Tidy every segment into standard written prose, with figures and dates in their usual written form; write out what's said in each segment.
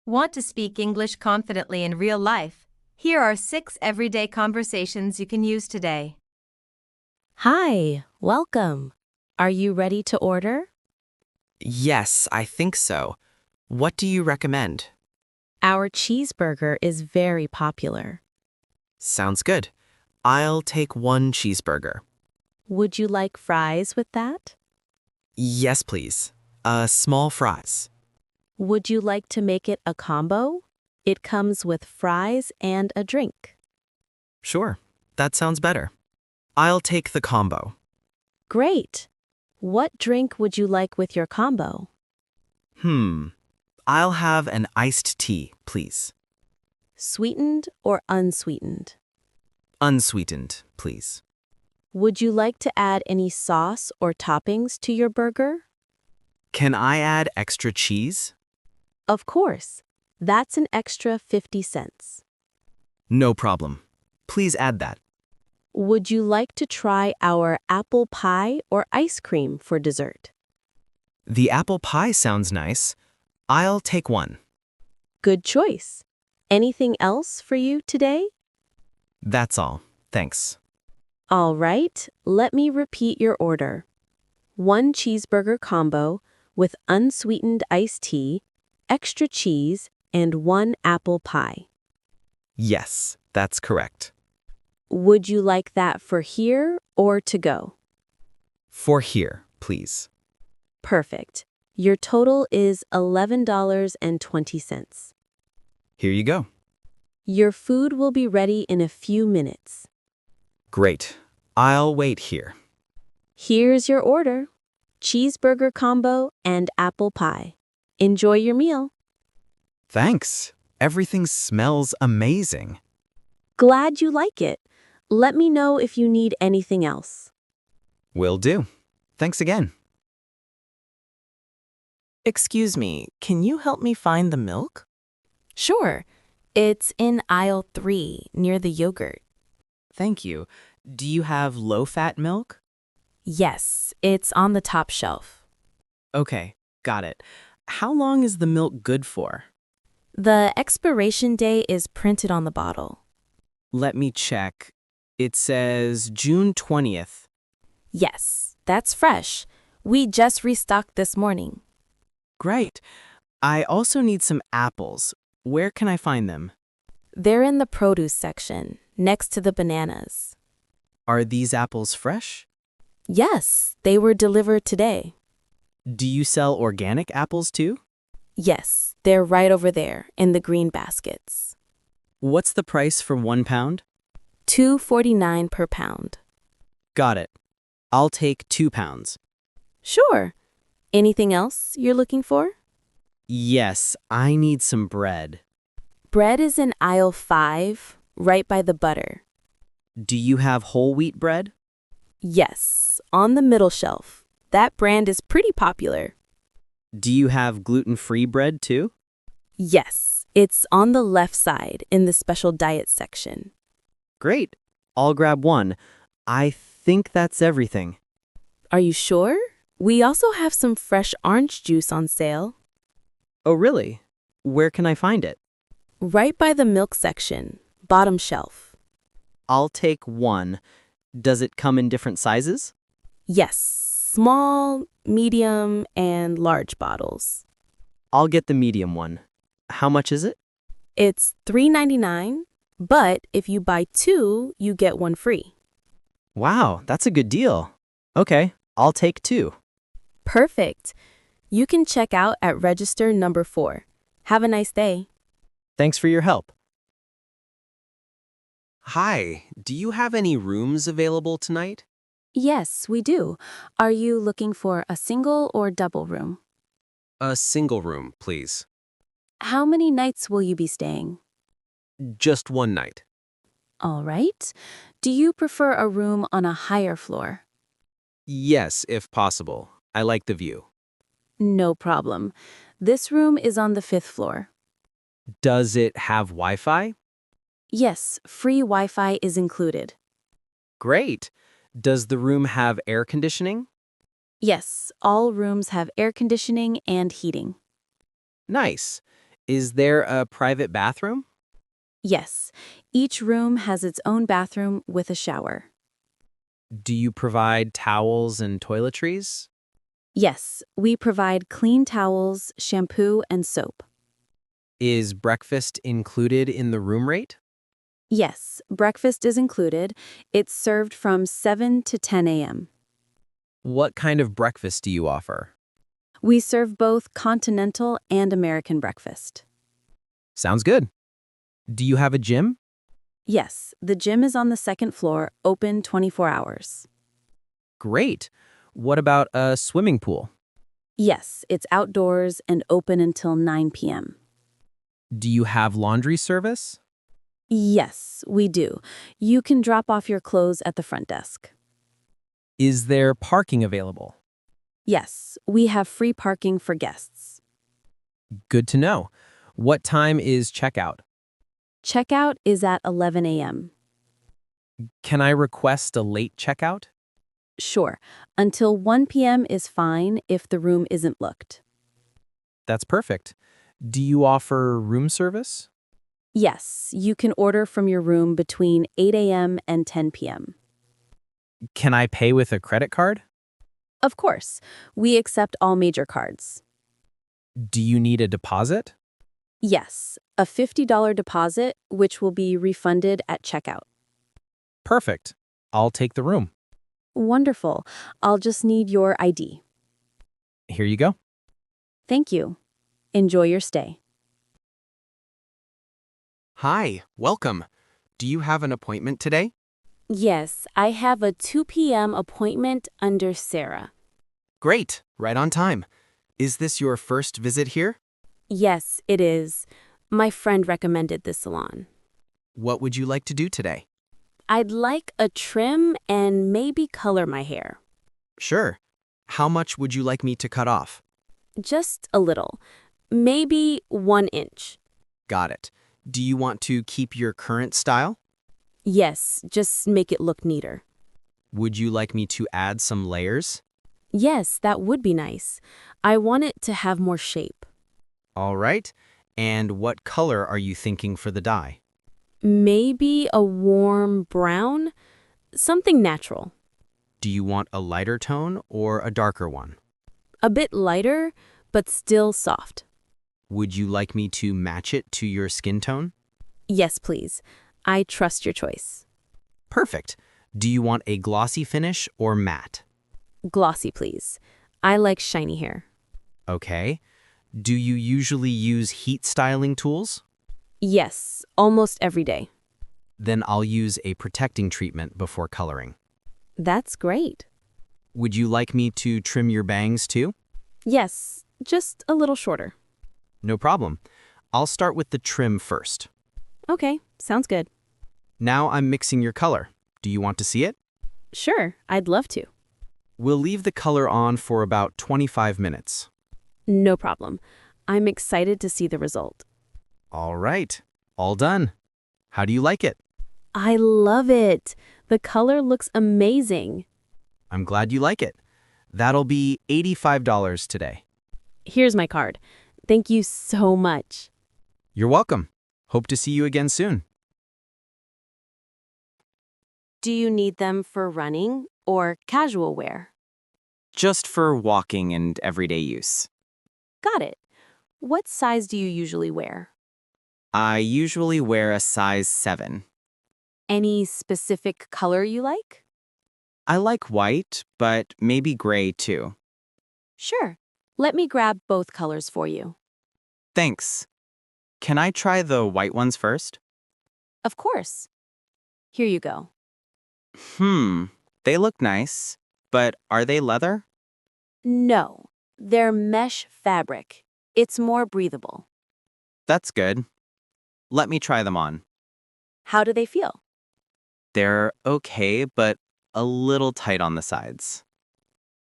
Want to speak English confidently in real life? Here are 6 everyday conversations you can use today. Hi, welcome. Are you ready to order? Yes, I think so. What do you recommend? Our cheeseburger is very popular. Sounds good. I'll take one cheeseburger. Would you like fries with that? Yes, please. Small fries. Would you like to make it a combo? It comes with fries and a drink. Sure, that sounds better. I'll take the combo. Great. What drink would you like with your combo? I'll have an iced tea, please. Sweetened or unsweetened? Unsweetened, please. Would you like to add any sauce or toppings to your burger? Can I add extra cheese? Of course. That's an extra 50 cents. No problem. Please add that. Would you like to try our apple pie or ice cream for dessert? The apple pie sounds nice. I'll take one. Good choice. Anything else for you today? That's all. Thanks. All right, let me repeat your order. 1 cheeseburger combo with unsweetened iced tea, extra cheese, and 1 apple pie. Yes, that's correct. Would you like that for here or to go? For here, please. Perfect. Your total is $11.20. Here you go. Your food will be ready in a few minutes. Great. I'll wait here. Here's your order. Cheeseburger combo and apple pie. Enjoy your meal. Thanks. Everything smells amazing. Glad you like it. Let me know if you need anything else. Will do. Thanks again. Excuse me, can you help me find the milk? Sure. It's in aisle 3, near the yogurt. Thank you. Do you have low-fat milk? Yes, it's on the top shelf. Okay, got it. How long is the milk good for? The expiration date is printed on the bottle. Let me check. It says June 20th. Yes, that's fresh. We just restocked this morning. Great. I also need some apples. Where can I find them? They're in the produce section, next to the bananas. Are these apples fresh? Yes, they were delivered today. Do you sell organic apples too? Yes, they're right over there in the green baskets. What's the price for 1 pound? $2.49 per pound. Got it. I'll take 2 pounds. Sure. Anything else you're looking for? Yes, I need some bread. Bread is in aisle 5, right by the butter. Do you have whole wheat bread? Yes, on the middle shelf. That brand is pretty popular. Do you have gluten-free bread too? Yes, it's on the left side in the special diet section. Great. I'll grab one. I think that's everything. Are you sure? We also have some fresh orange juice on sale. Oh, really? Where can I find it? Right by the milk section, bottom shelf. I'll take one. Does it come in different sizes? Yes, small, medium, and large bottles. I'll get the medium one. How much is it? It's $3.99, but if you buy 2, you get 1 free. Wow, that's a good deal. Okay, I'll take 2. Perfect. You can check out at register number 4. Have a nice day. Thanks for your help. Hi, do you have any rooms available tonight? Yes, we do. Are you looking for a single or double room? A single room, please. How many nights will you be staying? Just one night. All right. Do you prefer a room on a higher floor? Yes, if possible. I like the view. No problem. This room is on the 5th floor. Does it have Wi-Fi? Yes, free Wi-Fi is included. Great. Does the room have air conditioning? Yes, all rooms have air conditioning and heating. Nice. Is there a private bathroom? Yes, each room has its own bathroom with a shower. Do you provide towels and toiletries? Yes, we provide clean towels, shampoo, and soap. Is breakfast included in the room rate? Yes, breakfast is included. It's served from 7 to 10 a.m. What kind of breakfast do you offer? We serve both continental and American breakfast. Sounds good. Do you have a gym? Yes, the gym is on the second floor, open 24 hours. Great. What about a swimming pool? Yes, it's outdoors and open until 9 p.m. Do you have laundry service? Yes, we do. You can drop off your clothes at the front desk. Is there parking available? Yes, we have free parking for guests. Good to know. What time is checkout? Checkout is at 11 a.m. Can I request a late checkout? Sure, until 1 p.m. is fine if the room isn't booked. That's perfect. Do you offer room service? Yes, you can order from your room between 8 a.m. and 10 p.m. Can I pay with a credit card? Of course, we accept all major cards. Do you need a deposit? Yes, a $50 deposit, which will be refunded at checkout. Perfect. I'll take the room. Wonderful. I'll just need your ID. Here you go. Thank you. Enjoy your stay. Hi, welcome. Do you have an appointment today? Yes, I have a 2 p.m. appointment under Sarah. Great, right on time. Is this your first visit here? Yes, it is. My friend recommended this salon. What would you like to do today? I'd like a trim and maybe color my hair. Sure. How much would you like me to cut off? Just a little. Maybe 1 inch. Got it. Do you want to keep your current style? Yes, just make it look neater. Would you like me to add some layers? Yes, that would be nice. I want it to have more shape. All right. And what color are you thinking for the dye? Maybe a warm brown? Something natural. Do you want a lighter tone or a darker one? A bit lighter, but still soft. Would you like me to match it to your skin tone? Yes, please. I trust your choice. Perfect. Do you want a glossy finish or matte? Glossy, please. I like shiny hair. Okay. Do you usually use heat styling tools? Yes, almost every day. Then I'll use a protecting treatment before coloring. That's great. Would you like me to trim your bangs too? Yes, just a little shorter. No problem. I'll start with the trim first. Okay, sounds good. Now I'm mixing your color. Do you want to see it? Sure, I'd love to. We'll leave the color on for about 25 minutes. No problem. I'm excited to see the result. All right. All done. How do you like it? I love it. The color looks amazing. I'm glad you like it. That'll be $85 today. Here's my card. Thank you so much. You're welcome. Hope to see you again soon. Do you need them for running or casual wear? Just for walking and everyday use. Got it. What size do you usually wear? I usually wear a size 7. Any specific color you like? I like white, but maybe gray too. Sure. Let me grab both colors for you. Thanks. Can I try the white ones first? Of course. Here you go. They look nice, but are they leather? No, they're mesh fabric. It's more breathable. That's good. Let me try them on. How do they feel? They're okay, but a little tight on the sides.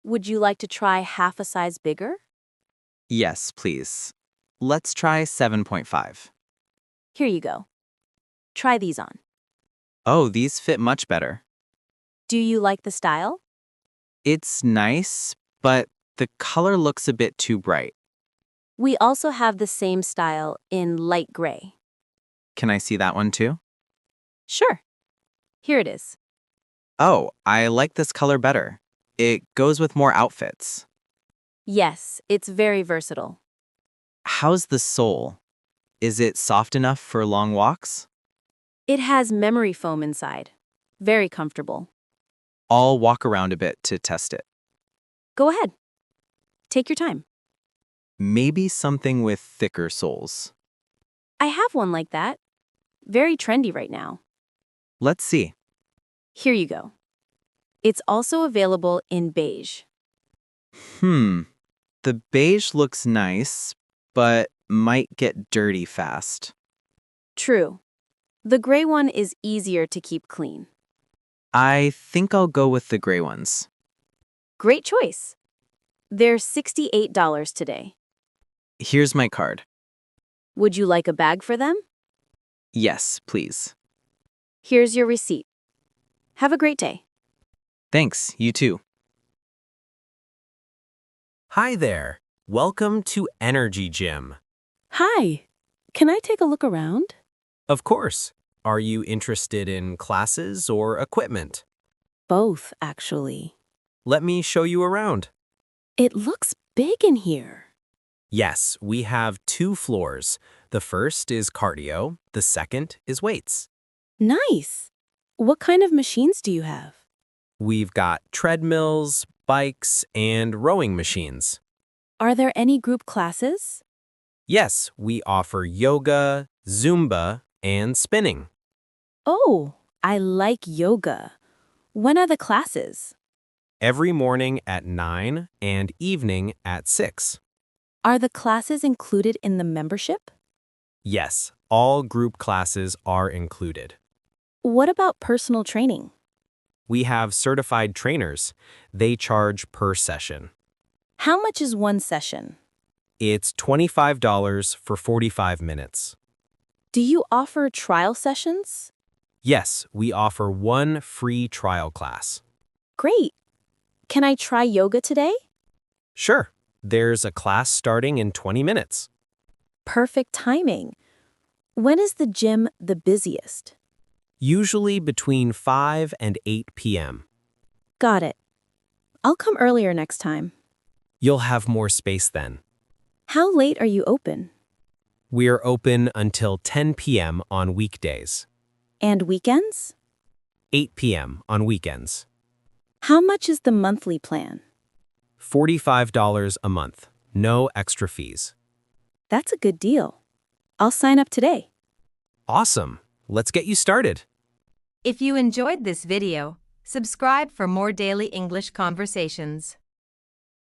Would you like to try half a size bigger? Yes, please. Let's try 7.5. Here you go. Try these on. Oh, these fit much better. Do you like the style? It's nice, but the color looks a bit too bright. We also have the same style in light gray. Can I see that one too? Sure. Here it is. Oh, I like this color better. It goes with more outfits. Yes, it's very versatile. How's the sole? Is it soft enough for long walks? It has memory foam inside. Very comfortable. I'll walk around a bit to test it. Go ahead. Take your time. Maybe something with thicker soles. I have one like that. Very trendy right now. Let's see. Here you go. It's also available in beige. The beige looks nice, but might get dirty fast. True. The gray one is easier to keep clean. I think I'll go with the gray ones. Great choice. They're $68 today. Here's my card. Would you like a bag for them? Yes, please. Here's your receipt. Have a great day. Thanks, you too. Hi there. Welcome to Energy Gym. Hi. Can I take a look around? Of course. Are you interested in classes or equipment? Both, actually. Let me show you around. It looks big in here. Yes, we have 2 floors. The first is cardio, the second is weights. Nice. What kind of machines do you have? We've got treadmills, bikes, and rowing machines. Are there any group classes? Yes, we offer yoga, Zumba, and spinning. Oh, I like yoga. When are the classes? Every morning at 9 and evening at 6. Are the classes included in the membership? Yes, all group classes are included. What about personal training? We have certified trainers. They charge per session. How much is one session? It's $25 for 45 minutes. Do you offer trial sessions? Yes, we offer 1 free trial class. Great. Can I try yoga today? Sure, there's a class starting in 20 minutes. Perfect timing. When is the gym the busiest? Usually between 5 and 8 p.m. Got it. I'll come earlier next time. You'll have more space then. How late are you open? We're open until 10 p.m. on weekdays, And weekends? 8 p.m. on weekends. How much is the monthly plan? $45 a month, no extra fees. That's a good deal. I'll sign up today. Awesome. Let's get you started. If you enjoyed this video, subscribe for more daily English conversations.